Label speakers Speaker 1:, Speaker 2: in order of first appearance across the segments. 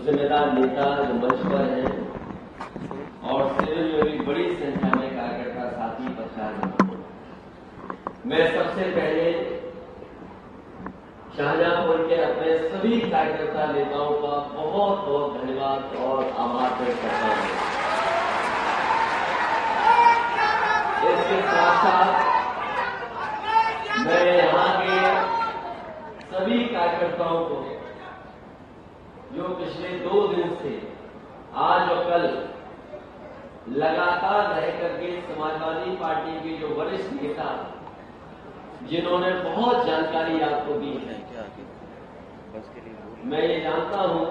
Speaker 1: जिम्मेदार नेता जो मंच पर हैं और सिविल में भी बड़ी संख्या में कार्यकर्ता साथी पत्रकार, मैं सबसे पहले शाहजहांपुर के अपने सभी कार्यकर्ता नेताओं का बहुत बहुत धन्यवाद और आभार व्यक्त करता हूं। इसके साथ साथ मैं यहाँ के सभी कार्यकर्ताओं को जो पिछले 2 दिन से आज और कल लगातार रह करके समाजवादी पार्टी के जो वरिष्ठ नेता जिन्होंने बहुत जानकारी आपको दी है, मैं ये जानता हूं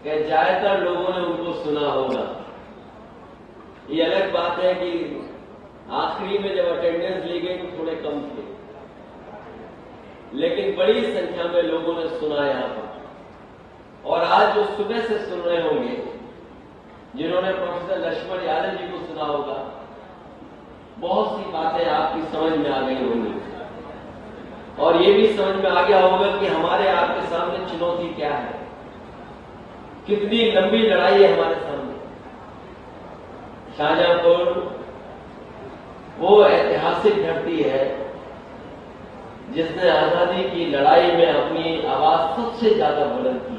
Speaker 1: कि ज्यादातर लोगों ने उनको सुना होगा। ये अलग बात है कि आखिरी में जब अटेंडेंस ली गई तो थोड़े कम थे, लेकिन बड़ी संख्या में लोगों ने सुना यहां पर। और आज जो सुबह से सुन रहे होंगे, जिन्होंने प्रोफेसर लक्ष्मण यादव जी को सुना होगा, बहुत सी बातें आपकी समझ में आ गई होंगी और ये भी समझ में आ गया होगा कि हमारे आपके सामने चुनौती क्या है, कितनी लंबी लड़ाई है हमारे सामने। शाहजहांपुर वो ऐतिहासिक धरती है जिसने आजादी की लड़ाई में अपनी आवाज सबसे ज्यादा बुलंद की।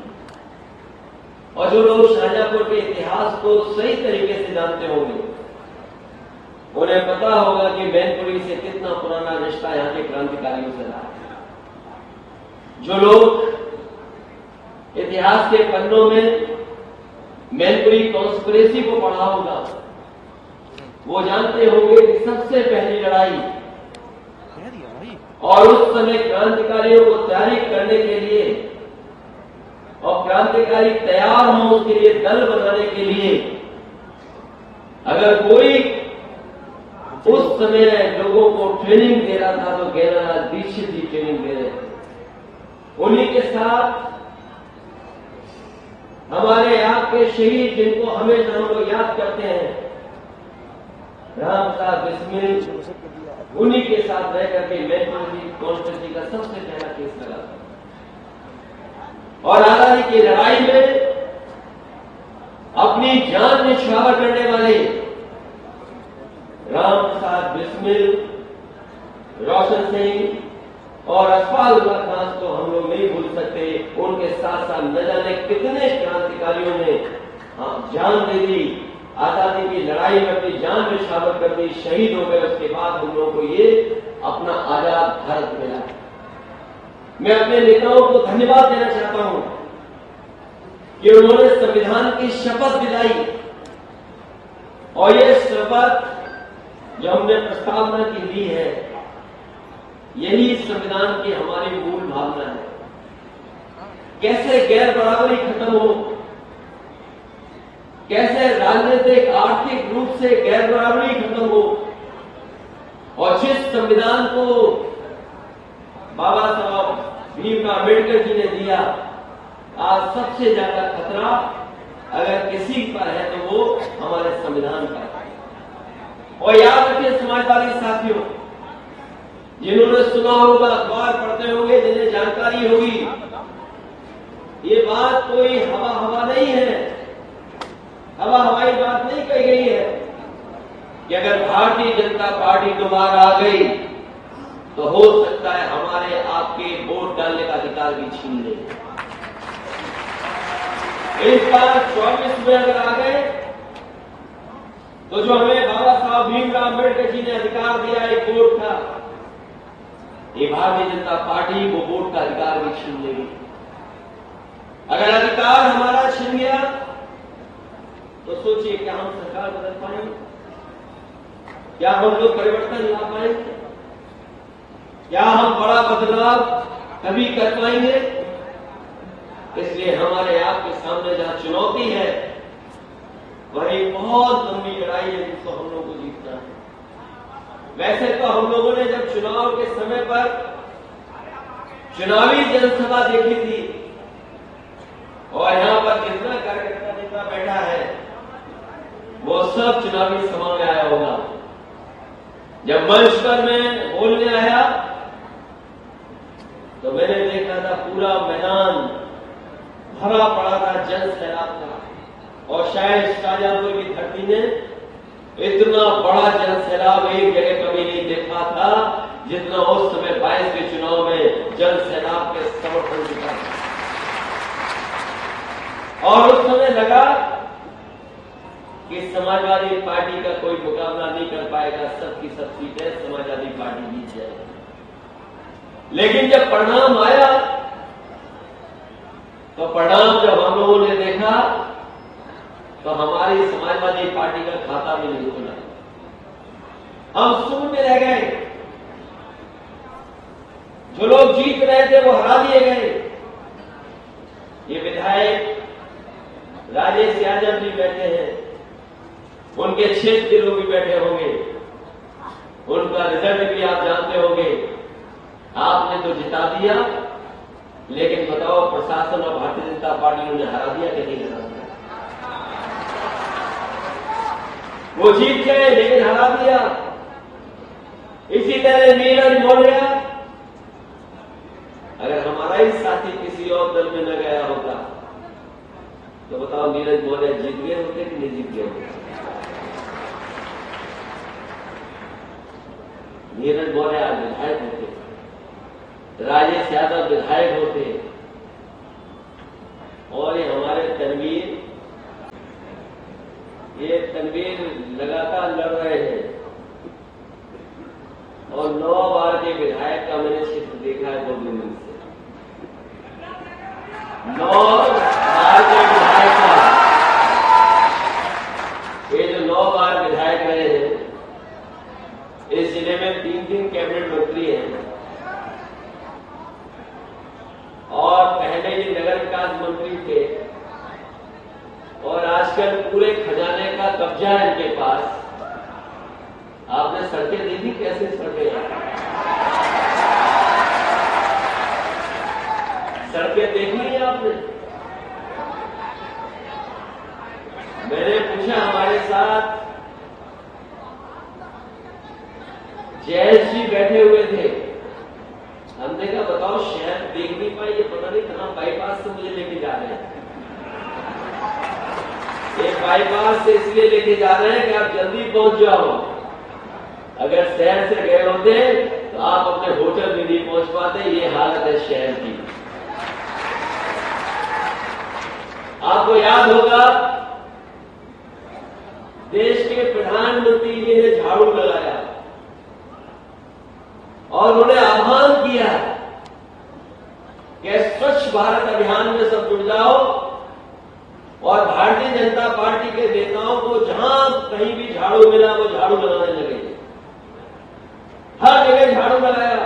Speaker 1: और जो लोग शाहजहांपुर के इतिहास को सही तरीके से जानते होंगे, उन्हें पता होगा कि मैनपुरी से कितना पुराना रिश्ता यहां के क्रांतिकारियों से रहा। जो लोग इतिहास के पन्नों में मैनपुरी कॉन्स्पिरेसी को पढ़ा होगा, वो जानते होंगे कि सबसे पहली लड़ाई और उस समय क्रांतिकारियों को तैयारी करने के लिए और क्रांतिकारी तैयार हो उसके लिए दल बनाने के लिए, अगर कोई उस समय लोगों को ट्रेनिंग दे रहा था तो ज्ञानराज दीक्षित जी ट्रेनिंग दे रहे थे। उन्हीं के साथ हमारे आपके शहीद जिनको हमेशा हम लोग याद करते हैं, राम साहब बिस्मिल, उन्हीं के साथ रह करके मैनपुरी कॉन्स्टिट्यूंसी का सबसे पहला केस लगा था। और आजादी की लड़ाई में अपनी जान निछावर करने वाले राम प्रसाद बिस्मिल, रोशन सिंह और अशफाकुल्लाह खान को हम लोग नहीं भूल सकते। उनके साथ साथ न जाने कितने क्रांतिकारियों ने जान दे दी, आजादी की लड़ाई में अपनी जान निछावर कर दी, शहीद हो गए। उसके बाद हम लोगों को ये अपना आजाद भारत मिला। मैं अपने नेताओं को धन्यवाद देना चाहता हूं कि उन्होंने संविधान की शपथ दिलाई और ये शपथ जो हमने प्रस्तावना की दी है, यही संविधान की हमारी मूल भावना है। कैसे गैर बराबरी खत्म हो, कैसे राजनीतिक आर्थिक रूप से गैर बराबरी खत्म हो, और जिस संविधान को बाबा साहब भीमराव अम्बेडकर जी ने दिया, आज सबसे ज्यादा खतरा अगर किसी पर है तो वो हमारे संविधान का है। और याद रखिए समाजवादी साथियों, जिन्होंने सुना होगा, अखबार पढ़ते होंगे, जिन्हें जानकारी होगी, ये बात कोई हवा नहीं है, हवाई बात नहीं कही गई है कि अगर भारतीय जनता पार्टी दोबारा आ गई तो हो सकता है हमारे आपके वोट डालने का अधिकार भी छीन ले। इस बार 24 में अगर आ गए तो जो हमें बाबा साहब भीमराव अम्बेडकर जी ने अधिकार दिया, एक वोट का, ये भारतीय जनता पार्टी वो वोट का अधिकार भी छीन लेगी। अगर अधिकार हमारा छीन गया तो सोचिए, क्या हम सरकार बदल पाएंगे? क्या हम लोग परिवर्तन ला पाएंगे? क्या हम बड़ा बदलाव कभी कर पाएंगे? इसलिए हमारे आपके सामने जहां चुनौती है, वही बहुत लंबी लड़ाई है जिसको हम लोगों को जीतना है। वैसे तो हम लोगों ने जब चुनाव के समय पर चुनावी जनसभा देखी थी और यहां पर कितना कार्यकर्ता नेता बैठा है, वो सब चुनावी सभा में आया होगा। जब मंच पर मैं बोलने आया तो मैंने देखा था पूरा मैदान भरा पड़ा था, जन सैलाब था। और शायद शाहजहांपुर की धरती ने इतना बड़ा जन सैलाब एक जगह कभी नहीं देखा था जितना उस समय 22 के चुनाव में जन सैलाब के समर्थन दिखा था। और उस समय लगा कि समाजवादी पार्टी का कोई मुकाबला नहीं कर पाएगा, सबकी सब सीटें समाजवादी पार्टी जीत जाएगी। लेकिन जब परिणाम आया तो परिणाम जब हम लोगों ने देखा तो हमारी समाजवादी पार्टी का खाता भी नहीं खुला, हम शून्य रह गए। जो लोग जीत रहे थे वो हरा दिए गए। ये विधायक राजेश यादव जी बैठे हैं, उनके क्षेत्र के लोग भी बैठे होंगे, उनका रिजल्ट भी आप जानते होंगे। आपने तो जिता दिया, लेकिन बताओ प्रशासन और भारतीय जनता पार्टी ने उन्हें हरा दिया कि नहीं हरा दिया? वो जीत गए लेकिन हरा दिया। इसी तरह नीरज मौर्य, अगर हमारा ही साथी किसी और दल में न गया होता तो बताओ नीरज मौर्य जीत गए होते कि नहीं जीत गए होते? नीरज मौर्य आज विधायक होते, राजेश यादव विधायक होते, और ये हमारे तनवीर लगातार लड़ रहे हैं। और 9 बार के विधायक का मैंने चित्र देखा है 2 दिन से। 9 बार के विधायक का, ये जो 9 बार विधायक रहे हैं, इस जिले में 3 कैबिनेट मंत्री हैं, और पहले ये नगर विकास मंत्री थे, और आजकल पूरे खजाने का कब्जा है इनके पास। आपने सड़कें देखी कैसे सड़कें देखी है आपने? मैंने पूछा, हमारे साथ जयेश जी बैठे हुए थे, हमने कहा बताओ शहर देख नहीं पाई, ये पता नहीं कहां बाईपास से मुझे लेके जा रहे हैं। ये बाईपास से इसलिए लेके जा रहे हैं कि आप जल्दी पहुंच जाओ। अगर शहर से गए होते तो आप अपने होटल भी नहीं पहुंच पाते। ये हालत है शहर की। आपको याद होगा देश के प्रधानमंत्री जी ने झाड़ू लगाया और उन्होंने आह्वान किया कि स्वच्छ भारत अभियान में सब जुड़ जाओ, और भारतीय जनता पार्टी के नेताओं को जहां कहीं भी झाड़ू मिला वो झाड़ू लगाने लगे। हर जगह झाड़ू लगाया,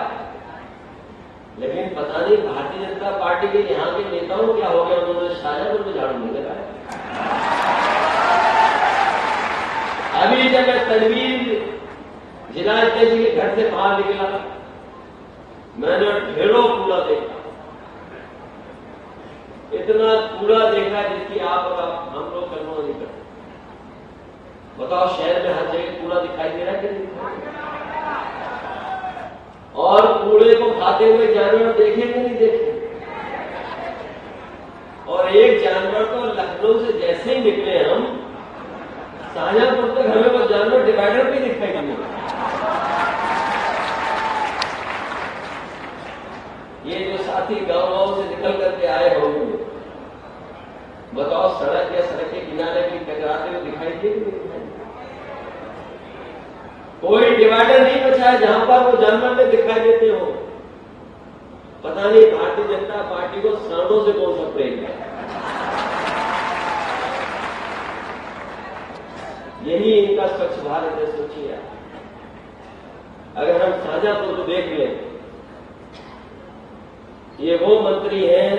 Speaker 1: लेकिन पता नहीं भारतीय जनता पार्टी के यहां के नेताओं क्या हो गया, उन्होंने शाहजहांपुर में झाड़ू नहीं लगाया। अभी जब मैं तनवीर जिला अध्यक्ष के घर से बाहर निकला, मैंने ढेरों कूड़ा देखा, इतना कूड़ा देखा जिसकी आप और हम लोग कल्पना नहीं करते। बताओ शहर में हर जगह कूड़ा दिखाई दे रहा है कि नहीं? और कूड़े को खाते हुए जानवर देखे कि नहीं देखे? और एक जानवर तो लखनऊ से जैसे ही निकले हम, शाहजहांपुर तक हमें वो जानवर डिवाइडर भी दिखाई नहीं। ये जो साथी गांव से निकल करके आए होंगे, बताओ सड़क या सड़क के किनारे की टकराते हुए दिखाई दे? कोई डिवाइडर नहीं बचा है जहां पर वो जानवर में दिखाई देते हो। पता नहीं भारतीय जनता पार्टी को सांडों से कौन सा प्रेम है। यही इनका स्वच्छ भारत है। सोचिए आप, अगर हम शाहजहांपुर को देख लें, ये वो मंत्री हैं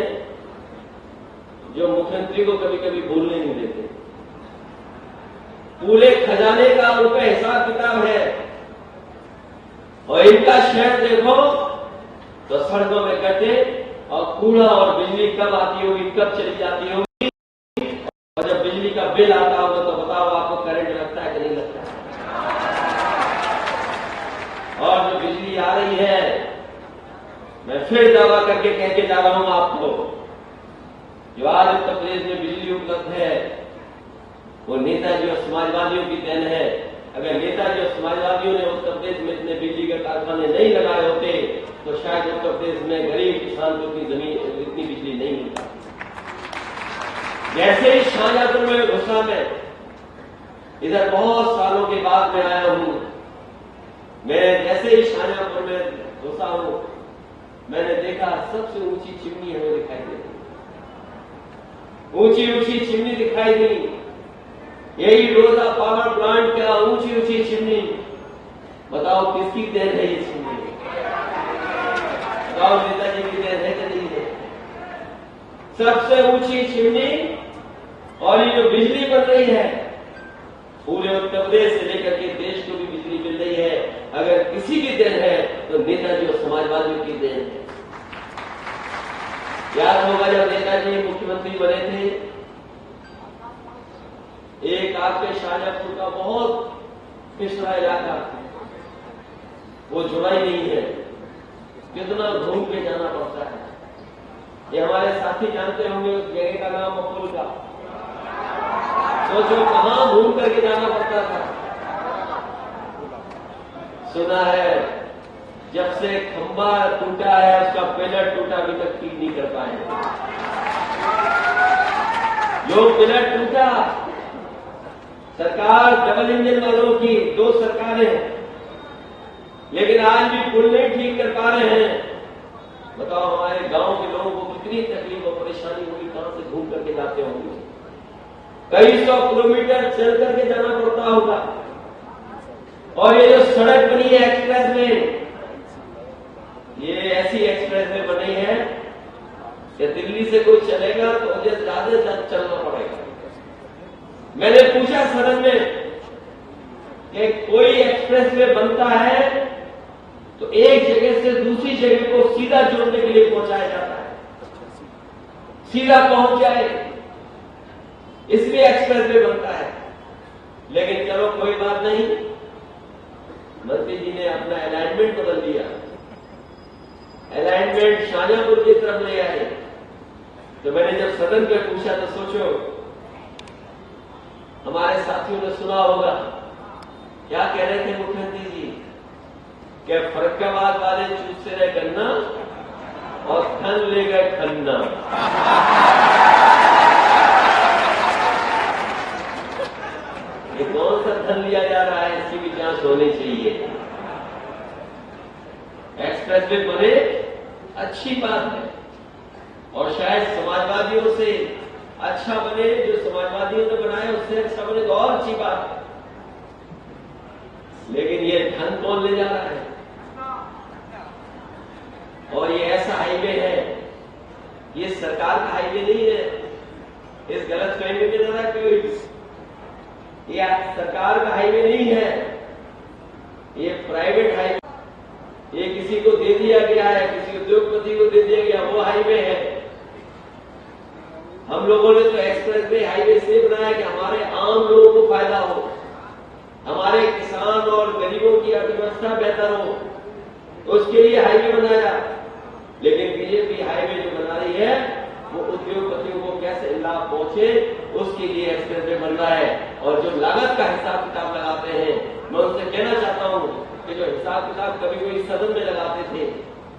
Speaker 1: जो मुख्यमंत्री को कभी कभी बोलने नहीं देते। पूरे खजाने का उनका हिसाब किताब है, और इनका शहर देखो तो सड़कों में गड्ढे और कूड़ा, और बिजली कब आती होगी कब चली जाती होगी, और जब बिजली का बिल आता होगा तो बताओ आपको करंट लगता है कि नहीं लगता है? और जो बिजली आ रही है, मैं फिर दावा करके कह के जा रहा हूं आपको, जो आज उत्तर प्रदेश में बिजली उपलब्ध है वो नेताजी और समाजवादियों की देन है। अगर नेताजी और समाजवादियों ने उत्तर प्रदेश में इतने बिजली के कारखाने नहीं लगाए होते तो शायद उत्तर प्रदेश में गरीब किसान को इतनी बिजली नहीं मिलती। जैसे ही शाहजहांपुर में घुसा मैं इधर बहुत सालों के बाद में आया हूं, मैं जैसे ही शाहजहांपुर में घुसा हूं मैंने देखा सबसे ऊंची चिमनी हमें दिखाई दी, ऊंची ऊंची चिमनी दिखाई दी। यही रोजा पावर प्लांट का ऊंची ऊंची चिमनी, बताओ किसकी देन है ये चिमनी? बताओ नेताजी की देन है कि नहीं है? सबसे ऊंची चिमनी और ये जो बिजली बन रही है पूरे उत्तर प्रदेश से लेकर के देश को भी बिजली मिल रही है। अगर किसी की देन है तो नेताजी और समाजवादियों की देन है। याद होगा जब नेताजी मुख्यमंत्री बने थे, एक आपके शाहजहांपुर का बहुत पिछड़ा इलाका वो जुड़ा ही नहीं है, कितना घूम के जाना पड़ता है। ये हमारे साथी जानते होंगे उस जगह का नाम अपुल का। सोचो कहां घूम करके जाना पड़ता था। सुना है जब से खंबा टूटा है उसका पिलर टूटा अभी तक ठीक नहीं कर पाए। जो पिलर टूटा सरकार डबल इंजन वालों की, दो सरकारें, लेकिन आज भी पुल नहीं ठीक कर पा रहे हैं। बताओ हमारे गांव के लोगों को कितनी तकलीफ और परेशानी होगी, कहां से घूम करके जाते होंगे। कई 100 किलोमीटर चल करके जाना पड़ता होगा। और ये जो सड़क बनी है एक्सप्रेस वे, ये ऐसी एक्सप्रेस वे बनी है कि दिल्ली से कोई चलेगा तो मुझे ज्यादा चलना पड़ेगा। मैंने पूछा सदन में कि कोई एक्सप्रेस वे बनता है तो एक जगह से दूसरी जगह को सीधा जोड़ने के लिए पहुंचाया जाता है, सीधा पहुंच जाए, इसलिए एक्सप्रेस वे बनता है। लेकिन चलो कोई बात नहीं, मंत्री जी ने अपना अलाइनमेंट बदल दिया, अलाइनमेंट शाहजहांपुर की तरफ ले आए। तो मैंने जब सदन पे पूछा तो सोचो हमारे साथियों ने सुना होगा क्या कह रहे थे मुख्यमंत्री जी कि फरक्काबाद वाले चूसते रहे गन्ना और धन ले गए खन्ना। ये कौन सा धन लिया जा रहा है, इसकी भी जांच होनी चाहिए। एक्सप्रेस वे बने अच्छी बात है और शायद समाजवादियों से अच्छा बने, जो समाजवादियों ने बनाया उससे अच्छा बने तो और अच्छी बात है। लेकिन ये धन कौन ले जा रहा है? और ये ऐसा हाईवे है, ये सरकार का हाईवे नहीं है, इस गलत फहमी में जरा कोई, ये सरकार का हाईवे नहीं है, ये प्राइवेट हाईवे, ये किसी को दे दिया गया है, किसी उद्योगपति को दे दिया गया, वो हाईवे है। हम लोगों ने तो एक्सप्रेस वे हाईवे इसलिए बनाया कि हमारे आम लोगों को फायदा हो, हमारे किसान और गरीबों की अर्थव्यवस्था बेहतर हो, तो उसके लिए हाईवे बनाया। लेकिन बीजेपी हाईवे जो बना रही है वो उद्योगपतियों को कैसे लाभ पहुंचे उसके लिए एक्सप्रेस वे बन रहा है। और जो लागत का हिसाब किताब लगाते हैं, मैं उनसे कहना चाहता हूं कि जो हिसाब किताब कभी कोई सदन में लगाते थे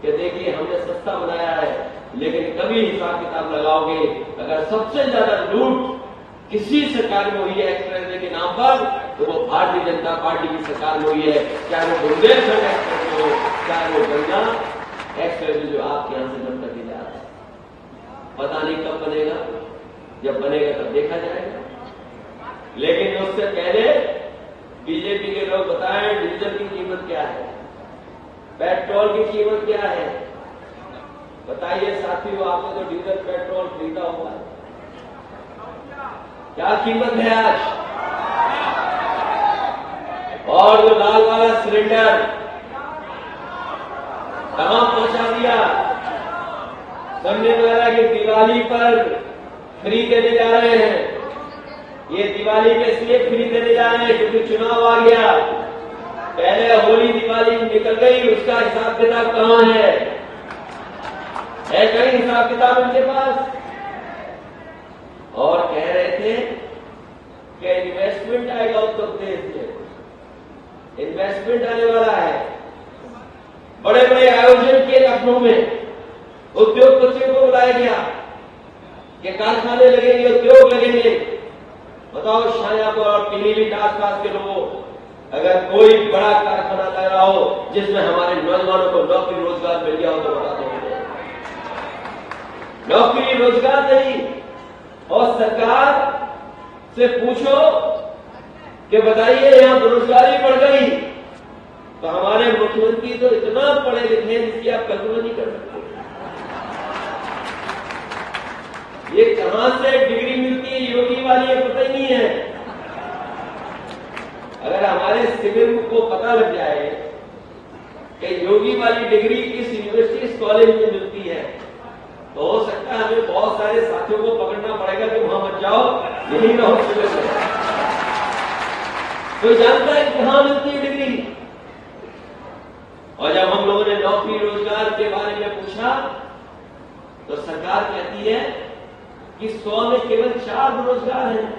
Speaker 1: कि देखिए हमने सस्ता बनाया है, लेकिन कभी हिसाब किताब लगाओगे अगर सबसे ज्यादा लूट किसी सरकार में हुई है एक्सप्रेस वे के नाम पर तो वो भारतीय जनता पार्टी की सरकार में हुई है। चाहे वो बुंदेलखंड एक्सप्रेस वे हो, चाहे वो गंगा एक्सप्रेस वे जो आपके यहां से बन करके जा रहा है। पता नहीं कब बनेगा, जब बनेगा तब देखा जाएगा। लेकिन उससे पहले बीजेपी के लोग बताएं डीजल की कीमत क्या है, पेट्रोल की कीमत क्या है। बताइए साथियों, आपने तो डीजल पेट्रोल खरीदा हुआ है, क्या कीमत है आज? और जो लाल वाला सिलेंडर कहां पहुंचा दिया? सुनने में आ रहा है कि दिवाली पर फ्री देने जा रहे हैं। ये दिवाली में इसलिए फ्री देने जा रहे हैं क्योंकि चुनाव आ गया। पहले होली दिवाली निकल गई, उसका हिसाब किताब कहां है? कहीं हिसाब किताब इनके पास? और कह रहे थे कि इन्वेस्टमेंट आएगा उत्तर प्रदेश में, इन्वेस्टमेंट आने वाला है। बड़े बड़े आयोजन किए लखनऊ में, उद्योगपतियों को बुलाया गया कि कारखाने लगेंगे, उद्योग लगेंगे। बताओ शाहजहांपुर और पीलीभीत आसपास के लोगों, अगर कोई बड़ा कारखाना लग रहा हो जिसमें हमारे नौजवानों को नौकरी रोजगार मिल गया हो तो बता दो। नौकरी रोजगार नहीं। और सरकार से पूछो कि बताइए यहां बेरोजगारी बढ़ गई, तो हमारे मुख्यमंत्री तो इतना पढ़े लिखे हैं जिसकी आप कल्पना नहीं कर सकते। ये कहां से डिग्री मिलती है योगी वाली, ये पता ही नहीं है। अगर हमारे सिविल को पता लग जाए कि योगी वाली डिग्री किस यूनिवर्सिटी इस कॉलेज में मिलती है, तो हो सकता है हमें बहुत सारे साथियों को पकड़ना पड़ेगा कि वहां मत जाओ, यही ना हो सिविल में। कोई जानता है कहां मिलती है डिग्री? और जब हम लोगों ने नौकरी रोजगार के बारे में पूछा तो सरकार कहती है कि 100 में केवल 4 बेरोजगार हैं।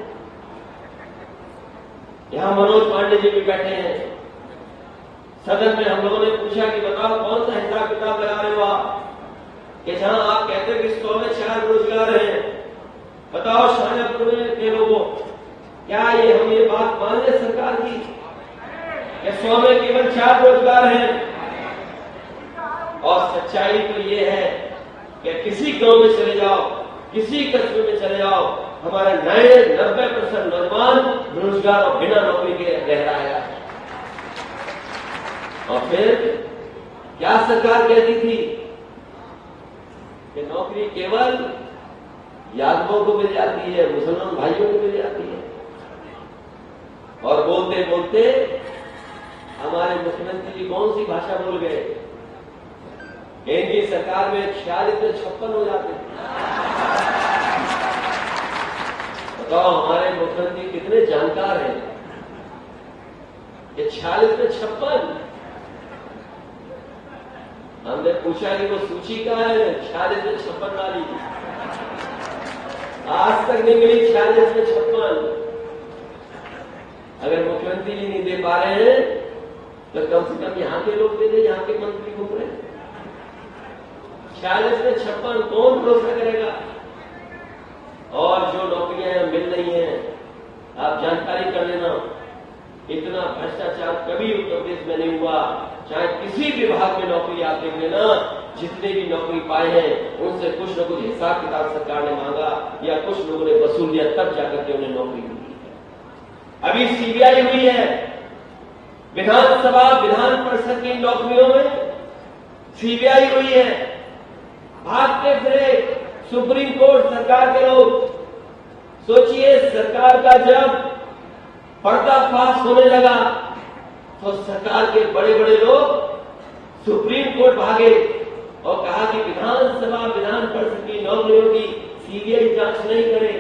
Speaker 1: यहां मनोज पांडे जी भी बैठे हैं। सदन में हम लोगों ने पूछा कि बताओ कौन सा हिसाब किताब लगा रहे हो आप, कि जहां आप कहते हैं कि 100 में 4 बेरोजगार हैं। बताओ शाहजहांपुर के लोगों, क्या ये बात मान ले सरकार की कि 100 में केवल 4 बेरोजगार हैं? और सच्चाई तो ये है कि किसी गांव में चले जाओ, किसी कस्बे में चले जाओ, हमारे नए 90% नौजवान बेरोजगार और बिना नौकरी के रह रहा है। और फिर क्या सरकार कहती थी कि नौकरी केवल यादवों को मिल जाती है, मुसलमान भाइयों को मिल जाती है। और बोलते बोलते हमारे मुख्यमंत्री जी कौन सी भाषा बोल गए? इनकी सरकार में 46 में 56 हो जाते हैं। बताओ हमारे मुख्यमंत्री कितने जानकार हैं कि 46 में 56। हमने पूछा कि वो सूची कहाँ है 46 में 56 वाली, आज तक नहीं मिली 46 में 56। अगर मुख्यमंत्री जी नहीं दे पा रहे हैं तो कम से कम यहां के लोग दे दे, यहां के मंत्री घूम रहे हैं। 46 में 56 कौन भरोसा करेगा? और जो नौकरियां मिल रही हैं, आप जानकारी कर लेना, इतना भ्रष्टाचार कभी उत्तर प्रदेश में नहीं हुआ। चाहे किसी विभाग में नौकरी आप देख लेना, जितने भी नौकरी पाए हैं उनसे कुछ न कुछ हिसाब किताब सरकार ने मांगा या कुछ लोगों ने वसूल दिया, तब जाकर के उन्हें नौकरी मिली। अभी सीबीआई हुई है, विधानसभा विधान परिषद की नौकरियों में सीबीआई हुई है। भागते फिरे सुप्रीम कोर्ट सरकार के लोग। सोचिए सरकार का जब पर्दाफाश होने लगा तो सरकार के बड़े बड़े लोग सुप्रीम कोर्ट भागे और कहा कि विधानसभा विधान परिषद की नौकरियों की सीबीआई जांच नहीं करे।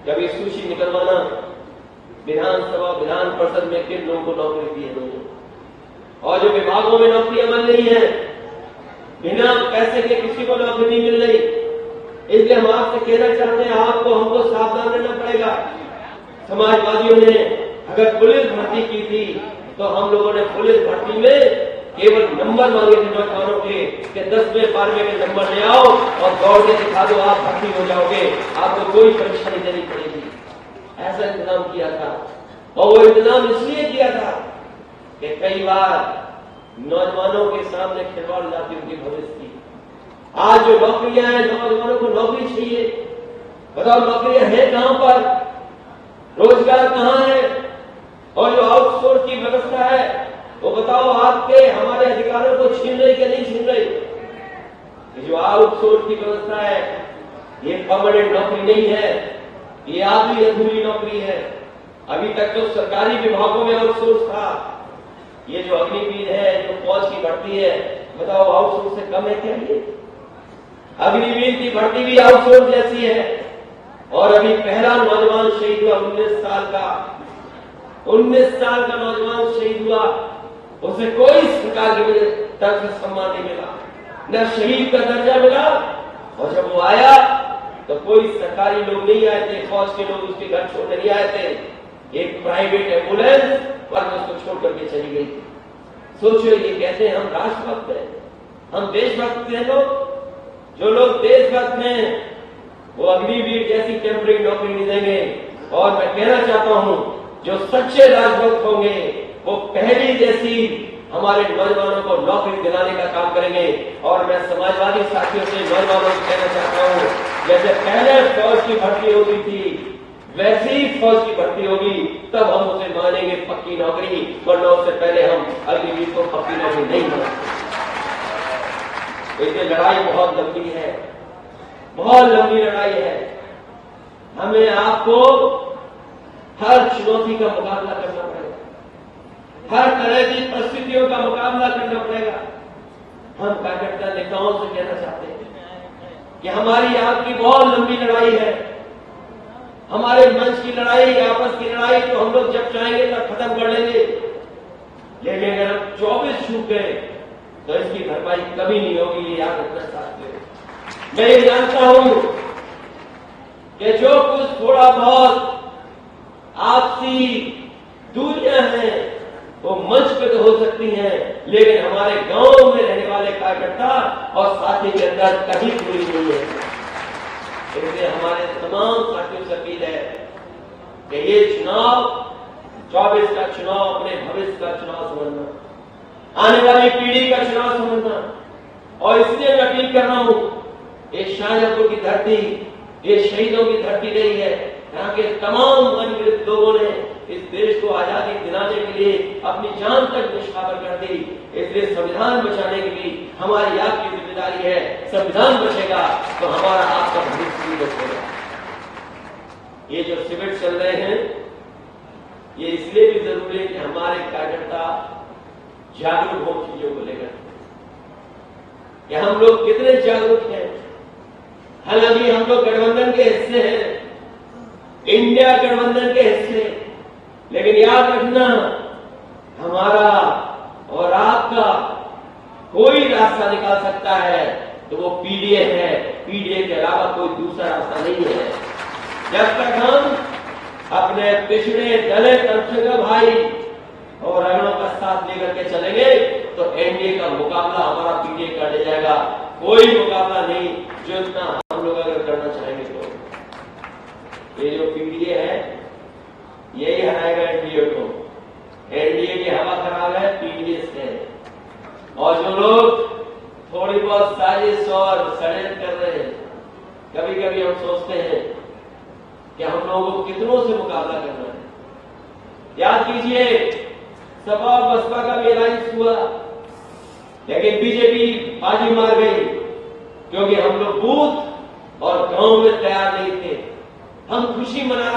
Speaker 1: कभी सूची निकलवाना विधानसभा विधान परिषद में किन लोगों को नौकरी दी है, और जो विभागों में नौकरियां मिल रही हैं बिना पैसे के किसी को नौकरी नहीं मिल रही। इसलिए हम आपसे कहना चाहते हैं, आपको हमको सावधान रहना पड़ेगा। समाजवादियों ने अगर पुलिस भर्ती की थी तो हम लोगों ने पुलिस भर्ती में केवल नंबर मांगे थे नौजवानों के कि 10वें 12वें के नंबर ले आओ और दौड़ के दिखा दो, आप भर्ती हो जाओगे, आपको कोई परीक्षा नहीं देनी पड़ेगी। ऐसा इंतजाम किया था। और वो इंतजाम इसलिए किया था कि कई बार नौजवानों के सामने खिलवाड़ जाती उनकी भविष्य की। आज जो नौकरियां हैं, नौजवानों को नौकरी चाहिए। बताओ नौकरियां हैं कहां पर, रोजगार कहां है? और जो आउटसोर्स की व्यवस्था है वो बताओ आपके हमारे अधिकारों को छीन रही कि नहीं छीन रही? जो आउटसोर्स की व्यवस्था है ये परमानेंट नौकरी नहीं है, ये आधी अधूरी नौकरी है। अभी तक तो सरकारी विभागों में आउटसोर्स था। ये जो अग्निवीर है, जो फौज की भर्ती है, बताओ आउटसोर्स से कम है क्या? ये अग्निवीर की भर्ती भी आउटसोर्स जैसी है। और अभी पहला नौजवान शहीद हुआ 19 साल का, 19 साल का नौजवान शहीद हुआ, उसे कोई सरकार की तरफ से सम्मान नहीं मिला, न शहीद का दर्जा मिला। और जब वो आया तो कोई सरकारी लोग नहीं आए थे, फौज के लोग उसके घर छोड़ने नहीं आए थे। एक प्राइवेट एम्बुलेंस पर उसको छोड़ करके चली गई थी। सोचो, ये कहते हैं हम राष्ट्रभक्त हैं, हम देशभक्त हैं। लोग जो लोग देशभक्त हैं वो अग्निवीर जैसी टेम्परेरी नौकरी नहीं देंगे। और मैं कहना चाहता हूं, जो सच्चे राजभक्त होंगे वो पहली जैसी हमारे नौजवानों को नौकरी दिलाने का काम करेंगे। और मैं समाजवादी साथियों से नौजवानों को कहना चाहता हूं, जैसे पहले फौज की भर्ती होती थी वैसे ही फौज की भर्ती होगी, तब हम उसे मानेंगे पक्की नौकरी, वरना उससे पहले हम अग्निवीर को पक्की नौकरी नहीं मानेंगे। इसलिए लड़ाई बहुत लंबी है, बहुत लंबी लड़ाई है। हमें आपको हर चुनौती का मुकाबला करना पड़ेगा, हर तरह की परिस्थितियों का मुकाबला करना पड़ेगा। हम कार्यकर्ता नेताओं से कहना चाहते हैं कि हमारी आपकी बहुत लंबी लड़ाई है। हमारे मंच की लड़ाई, आपस की लड़ाई तो हम लोग जब चाहेंगे तब खत्म कर लेंगे, लेकिन अगर हम 24 छूट गए तो इसकी भरपाई कभी नहीं होगी, ये याद रखना चाहते हैं। मैं ये जानता हूं कि जो कुछ थोड़ा बहुत आपसी दूरियां हैं वो मंच पे तो हो सकती हैं, लेकिन हमारे गांव में रहने वाले कार्यकर्ता और साथी के अंदर कहीं दूरी नहीं है। इसलिए हमारे तमाम साथियों से अपील है कि ये चुनाव 24 का चुनाव अपने भविष्य का चुनाव समझना, आने वाली पीढ़ी का चुनाव समझना। और इसलिए मैं अपील कर रहा हूं, ये शाहजहांपुर की धरती, ये शहीदों की धरती रही है। यहाँ के तमाम अनगिनत लोगों ने इस देश को आजादी दिलाने के लिए अपनी जान तक निछावर कर दी। इसलिए संविधान बचाने के लिए हमारी आपकी जिम्मेदारी है। संविधान बचेगा तो हमारा आपका भविष्य भी बचेगा। ये जो शिविर चल रहे हैं ये इसलिए भी जरूरी है कि हमारे कार्यकर्ता जागरूक हो चीजों को लेकर कि हम लोग कितने जागरूक हैं। हालांकि हम लोग गठबंधन के हिस्से हैं, इंडिया गठबंधन के हिस्से, लेकिन याद रखना हमारा और आपका कोई रास्ता निकाल सकता है तो वो पीडीए है। पीडीए के अलावा कोई दूसरा रास्ता नहीं है। जब तक हम अपने पिछड़े दलित अल्पसंख्यक भाई और अगड़ों का साथ लेकर के चलेंगे तो एनडीए का मुकाबला हमारा पीडीए कर ले जाएगा। कोई मुकाबला नहीं जो इतना हम लोग अगर करना चाहेंगे तो। ये जो पीडीए है यही हराएगा एनडीए को। एनडीए की हवा खराब है, पीडीए से। और जो लोग थोड़ी बहुत साजिश और षड्यंत्र कर रहे हैं, कभी कभी हम सोचते हैं कि हम लोगों को कितनों से मुकाबला करना है। याद कीजिए, सपा और बसपा का भी अलायंस हुआ, लेकिन बीजेपी बाजी मार गई क्योंकि हम लोग बूथ और गांव में तैयार नहीं थे। हम खुशी मना